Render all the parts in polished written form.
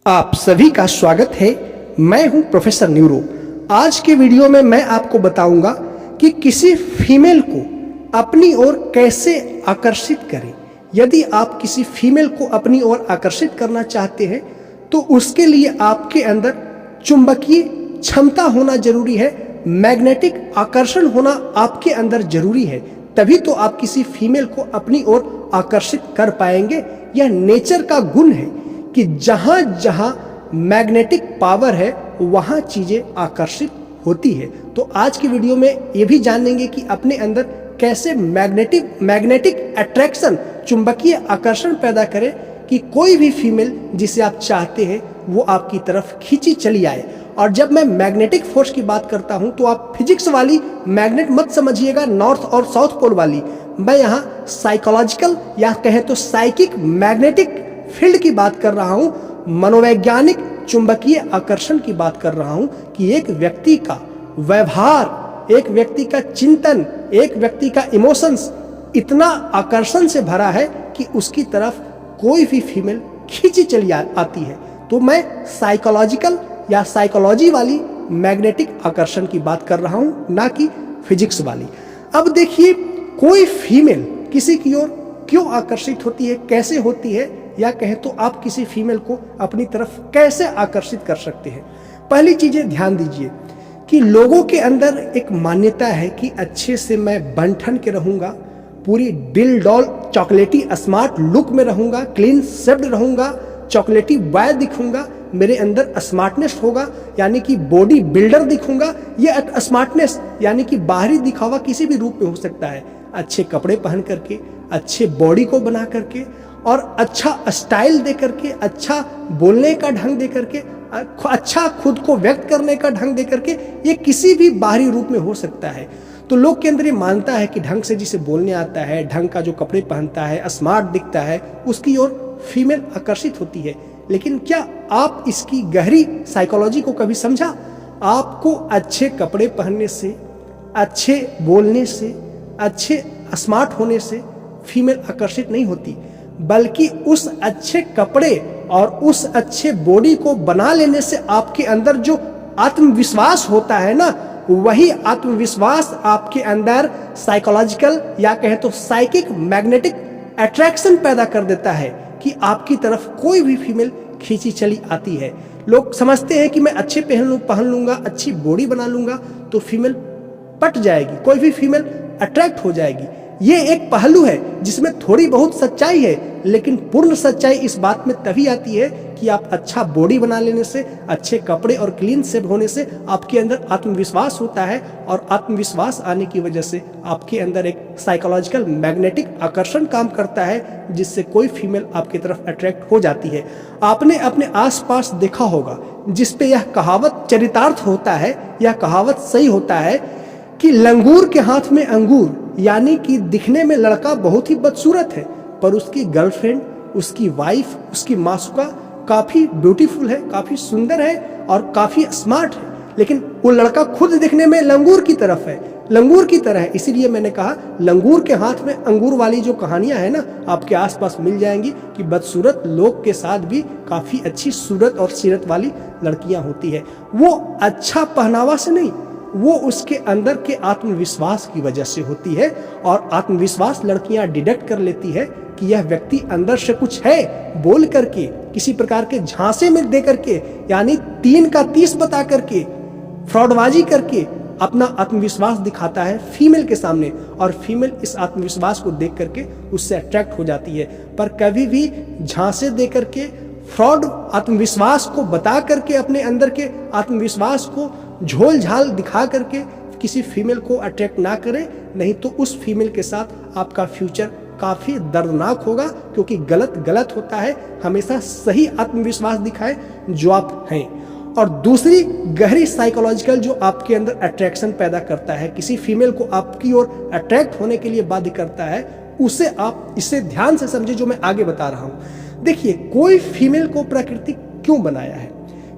आप सभी का स्वागत है। मैं हूं प्रोफेसर न्यूरो। आज के वीडियो में मैं आपको बताऊंगा कि किसी फीमेल को अपनी ओर कैसे आकर्षित करें। यदि आप किसी फीमेल को अपनी ओर आकर्षित करना चाहते हैं तो उसके लिए आपके अंदर चुंबकीय क्षमता होना जरूरी है, मैग्नेटिक आकर्षण होना आपके अंदर जरूरी है। तभी तो आप किसी फीमेल को अपनी ओर आकर्षित कर पाएंगे। यह नेचर का गुण है कि जहां जहां मैग्नेटिक पावर है वहां चीजें आकर्षित होती है। तो आज की वीडियो में ये भी जानेंगे कि अपने अंदर कैसे मैग्नेटिक अट्रैक्शन, चुंबकीय आकर्षण पैदा करें कि कोई भी फीमेल जिसे आप चाहते हैं वो आपकी तरफ खींची चली आए। और जब मैं मैग्नेटिक फोर्स की बात करता हूं तो आप फिजिक्स वाली मैग्नेट मत समझिएगा, नॉर्थ और साउथ पोल वाली। मैं यहाँ साइकोलॉजिकल या कहें तो साइकिक मैग्नेटिक फील्ड की बात कर रहा हूं, मनोवैज्ञानिक चुंबकीय आकर्षण की बात कर रहा हूं कि एक व्यक्ति का व्यवहार, एक व्यक्ति का चिंतन, एक व्यक्ति का इमोशंस इतना आकर्षण से भरा है कि उसकी तरफ कोई भी फीमेल खींची चली आती है। तो मैं साइकोलॉजिकल या साइकोलॉजी वाली मैग्नेटिक आकर्षण की बात कर रहा हूं, ना कि फिजिक्स वाली। अब देखिए, कोई फीमेल किसी की ओर क्यों आकर्षित होती है, कैसे होती है, या कहें तो आप किसी फीमेल को अपनी तरफ कैसे आकर्षित कर सकते हैं। पहली चीजें ध्यान दीजिए कि लोगों के अंदर एक मान्यता है कि अच्छे से मैं बन ठन के रहूंगा, पूरी दिल डॉल चॉकलेटी स्मार्ट लुक में रहूंगा, क्लीन शेप्ड रहूंगा, चॉकलेटी बॉय दिखूंगा, मेरे अंदर स्मार्टनेस होगा यानी कि बॉडी बिल्डर दिखूंगा। ये स्मार्टनेस यानी कि बाहरी दिखावा किसी भी रूप में हो सकता है, अच्छे कपड़े पहन करके, अच्छे बॉडी को बना करके और अच्छा स्टाइल दे करके, अच्छा बोलने का ढंग दे करके, अच्छा खुद को व्यक्त करने का ढंग दे करके, ये किसी भी बाहरी रूप में हो सकता है। तो लोग के अंदर ये मानता है कि ढंग से जिसे बोलने आता है, ढंग का जो कपड़े पहनता है, स्मार्ट दिखता है, उसकी ओर फीमेल आकर्षित होती है। लेकिन क्या आप इसकी गहरी साइकोलॉजी को कभी समझा? आपको अच्छे कपड़े पहनने से, अच्छे बोलने से, अच्छे स्मार्ट होने से फीमेल आकर्षित नहीं होती, बल्कि उस अच्छे कपड़े और उस अच्छे बॉडी को बना लेने से आपके अंदर जो आत्मविश्वास होता है ना, वही आत्मविश्वास आपके अंदर साइकोलॉजिकल या कहें तो साइकिक मैग्नेटिक अट्रैक्शन पैदा कर देता है कि आपकी तरफ कोई भी फीमेल खींची चली आती है। लोग समझते हैं कि मैं अच्छे पहन लूंगा, अच्छी बॉडी बना लूंगा तो फीमेल पट जाएगी, कोई भी फीमेल अट्रैक्ट हो जाएगी। ये एक पहलू है जिसमें थोड़ी बहुत सच्चाई है, लेकिन पूर्ण सच्चाई इस बात में तभी आती है कि आप अच्छा बॉडी बना लेने से, अच्छे कपड़े और क्लीन शेप होने से आपके अंदर आत्मविश्वास होता है, और आत्मविश्वास आने की वजह से आपके अंदर एक साइकोलॉजिकल मैग्नेटिक आकर्षण काम करता है, जिससे कोई फीमेल आपकी तरफ अट्रैक्ट हो जाती है। आपने अपने आसपास देखा होगा जिसपे यह कहावत चरितार्थ होता है, यह कहावत सही होता है कि लंगूर के हाथ में अंगूर, यानी कि दिखने में लड़का बहुत ही बदसूरत है पर उसकी गर्लफ्रेंड, उसकी वाइफ, उसकी मासूका काफी ब्यूटीफुल है, काफी सुंदर है और काफी स्मार्ट है, लेकिन वो लड़का खुद दिखने में लंगूर की तरफ है, लंगूर की तरह है। इसीलिए मैंने कहा लंगूर के हाथ में अंगूर वाली जो कहानियां है ना, आपके आसपास मिल जाएंगी कि बदसूरत लोग के साथ भी काफी अच्छी सूरत और सीरत वाली लड़कियां होती है। वो अच्छा पहनावा से नहीं, वो उसके अंदर के आत्मविश्वास की वजह से होती है, और आत्मविश्वास लड़कियां डिटेक्ट कर लेती है कि यह व्यक्ति अंदर से कुछ है, बोल करके, किसी प्रकार के झांसे में दे करके, यानी 3 का 30 बता करके, फ्रॉडबाजी करके अपना आत्मविश्वास दिखाता है फीमेल के सामने, और फीमेल इस आत्मविश्वास को देख करके उससे अट्रैक्ट हो जाती है। पर कभी भी झांसे दे करके, फ्रॉड आत्मविश्वास को बता करके, अपने अंदर के आत्मविश्वास को झोल झाल दिखा करके किसी फीमेल को अट्रैक्ट ना करें, नहीं तो उस फीमेल के साथ आपका फ्यूचर काफी दर्दनाक होगा, क्योंकि गलत गलत होता है। हमेशा सही आत्मविश्वास दिखाएं जो आप हैं। और दूसरी गहरी साइकोलॉजिकल जो आपके अंदर अट्रैक्शन पैदा करता है, किसी फीमेल को आपकी ओर अट्रैक्ट होने के लिए बाध्य करता है, उसे आप इसे ध्यान से समझे जो मैं आगे बता रहा हूं। देखिए, कोई फीमेल को प्राकृतिक क्यों बनाया है?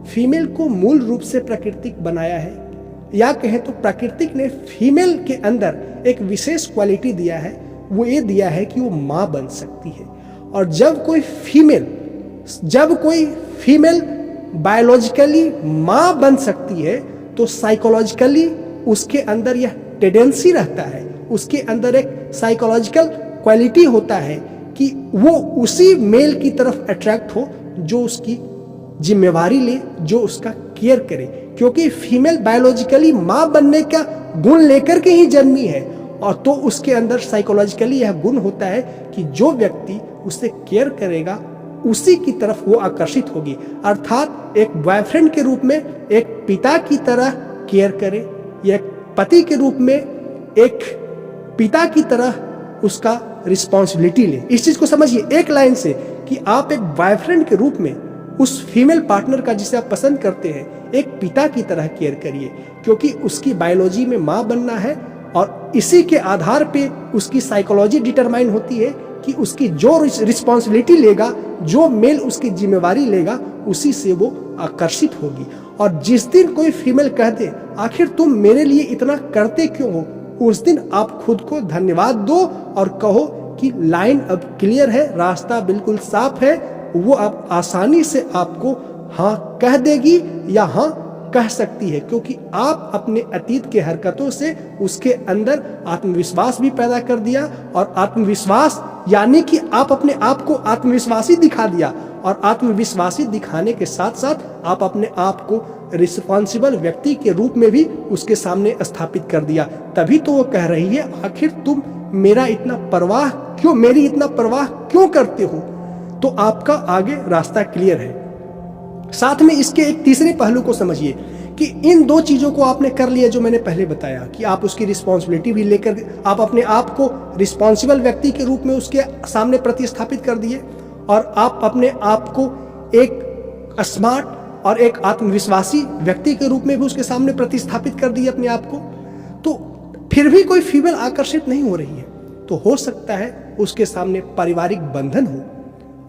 फीमेल को मूल रूप से प्राकृतिक बनाया है, या कहें तो प्राकृतिक ने फीमेल के अंदर एक विशेष क्वालिटी दिया है, वो ये दिया है कि वो मां बन सकती है। और जब कोई फीमेल बायोलॉजिकली माँ बन सकती है तो साइकोलॉजिकली उसके अंदर यह टेंडेंसी रहता है, उसके अंदर एक साइकोलॉजिकल क्वालिटी होता है कि वो उसी मेल की तरफ अट्रैक्ट हो जो उसकी जिम्मेवारी ले, जो उसका केयर करे। क्योंकि फीमेल बायोलॉजिकली माँ बनने का गुण लेकर के ही जन्मी है, और तो उसके अंदर साइकोलॉजिकली यह गुण होता है कि जो व्यक्ति उससे केयर करेगा उसी की तरफ वो आकर्षित होगी। अर्थात एक बॉयफ्रेंड के रूप में एक पिता की तरह केयर करे, या एक पति के रूप में एक पिता की तरह उसका रिस्पॉन्सिबिलिटी ले। इस चीज को समझिए एक लाइन से कि आप एक बॉयफ्रेंड के रूप में उस फीमेल पार्टनर का जिसे आप पसंद करते हैं एक पिता की तरह केयर करिए, क्योंकि उसकी बायोलॉजी में माँ बनना है और इसी के आधार पे उसकी साइकोलॉजी डिटरमाइन होती है कि उसकी जो रिस्पॉन्सिबिलिटी लेगा, जो मेल उसकी जिम्मेवारी लेगा, उसी से वो आकर्षित होगी। और जिस दिन कोई फीमेल कह दे आखिर तुम मेरे लिए इतना करते क्यों हो, उस दिन आप खुद को धन्यवाद दो और कहो कि लाइन अब क्लियर है, रास्ता बिल्कुल साफ है, वो अब आसानी से आपको हाँ कह देगी या हाँ कह सकती है, क्योंकि आप अपने अतीत के हरकतों से उसके अंदर आत्मविश्वास भी पैदा कर दिया। और आत्मविश्वास यानी कि आप अपने आप को आत्मविश्वासी दिखा दिया, और आत्मविश्वासी दिखाने के साथ साथ आप अपने आप को रिस्पॉन्सिबल व्यक्ति के रूप में भी उसके सामने स्थापित कर दिया। तभी तो वो कह रही है आखिर तुम मेरी इतना परवाह क्यों करते हो। तो आपका आगे रास्ता क्लियर है। साथ में इसके एक तीसरे पहलू को समझिए कि इन दो चीजों को आपने कर लिया जो मैंने पहले बताया कि आप उसकी रिस्पॉन्सिबिलिटी भी लेकर आप अपने आप को रिस्पॉन्सिबल व्यक्ति के रूप में उसके सामने प्रतिस्थापित कर दिए, और आप अपने आप को एक स्मार्ट और एक आत्मविश्वासी व्यक्ति के रूप में भी उसके सामने प्रतिस्थापित कर दिए अपने आप को। तो फिर भी कोई फीमेल आकर्षित नहीं हो रही है, तो हो सकता है उसके सामने पारिवारिक बंधन हो।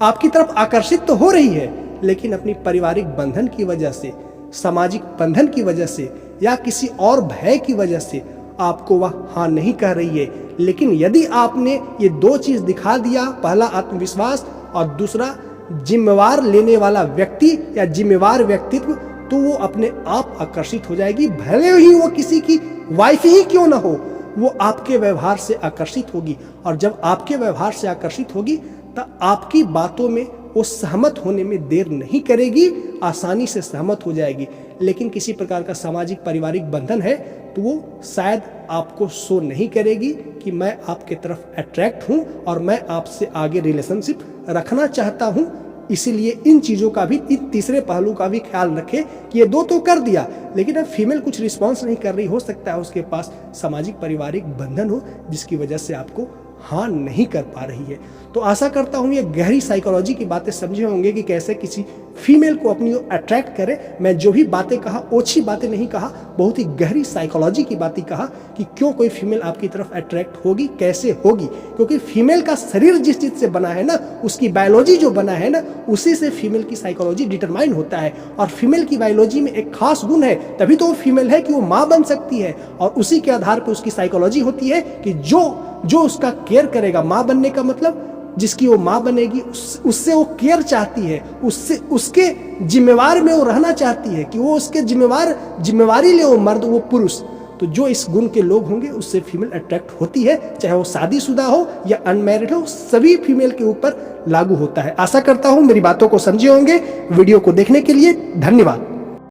आपकी तरफ आकर्षित तो हो रही है, लेकिन अपनी पारिवारिक बंधन की वजह से, सामाजिक बंधन की वजह से, या किसी और भय की वजह से आपको वह हाँ नहीं कह रही है। लेकिन यदि आपने ये दो चीज दिखा दिया, पहला आत्मविश्वास और दूसरा जिम्मेवार लेने वाला व्यक्ति या जिम्मेवार व्यक्तित्व, तो वो अपने आप आकर्षित हो जाएगी। भले ही वो किसी की वाइफ ही क्यों ना हो, वो आपके व्यवहार से आकर्षित होगी। और जब आपके व्यवहार से आकर्षित होगी तो आपकी बातों में वो सहमत होने में देर नहीं करेगी, आसानी से सहमत हो जाएगी। लेकिन किसी प्रकार का सामाजिक पारिवारिक बंधन है तो वो शायद आपको शो नहीं करेगी कि मैं आपके तरफ अट्रैक्ट हूं और मैं आपसे आगे रिलेशनशिप रखना चाहता हूं। इसीलिए इन चीज़ों का भी, इन तीसरे पहलू का भी ख्याल रखें कि ये दो तो कर दिया, लेकिन अब फीमेल कुछ रिस्पॉन्स नहीं कर रही, हो सकता है उसके पास सामाजिक पारिवारिक बंधन हो जिसकी वजह से आपको हाँ नहीं कर पा रही है। तो आशा करता हूँ ये गहरी साइकोलॉजी की बातें समझे होंगे कि कैसे किसी फीमेल को अपनी ओर अट्रैक्ट करे। मैं जो भी बातें कहा ओछी बातें नहीं कहा, बहुत ही गहरी साइकोलॉजी की बातें कहा कि क्यों कोई फीमेल आपकी तरफ अट्रैक्ट होगी, कैसे होगी। क्योंकि फीमेल का शरीर जिस चीज से बना है ना, उसकी बायोलॉजी जो बना है ना, उसी से फीमेल की साइकोलॉजी डिटरमाइन होता है। और फीमेल की बायोलॉजी में एक खास गुण है, तभी तो वो फीमेल है कि वो माँ बन सकती है, और उसी के आधार पर उसकी साइकोलॉजी होती है कि जो उसका केयर करेगा। माँ बनने का मतलब जिसकी वो माँ बनेगी उससे वो केयर चाहती है, उससे उसके जिम्मेवार में वो रहना चाहती है कि वो उसके जिम्मेवारी ले, वो मर्द वो पुरुष। तो जो इस गुण के लोग होंगे उससे फीमेल अट्रैक्ट होती है, चाहे वो शादीशुदा हो या अनमैरिड हो, सभी फीमेल के ऊपर लागू होता है। आशा करता हूं मेरी बातों को समझे होंगे। वीडियो को देखने के लिए धन्यवाद।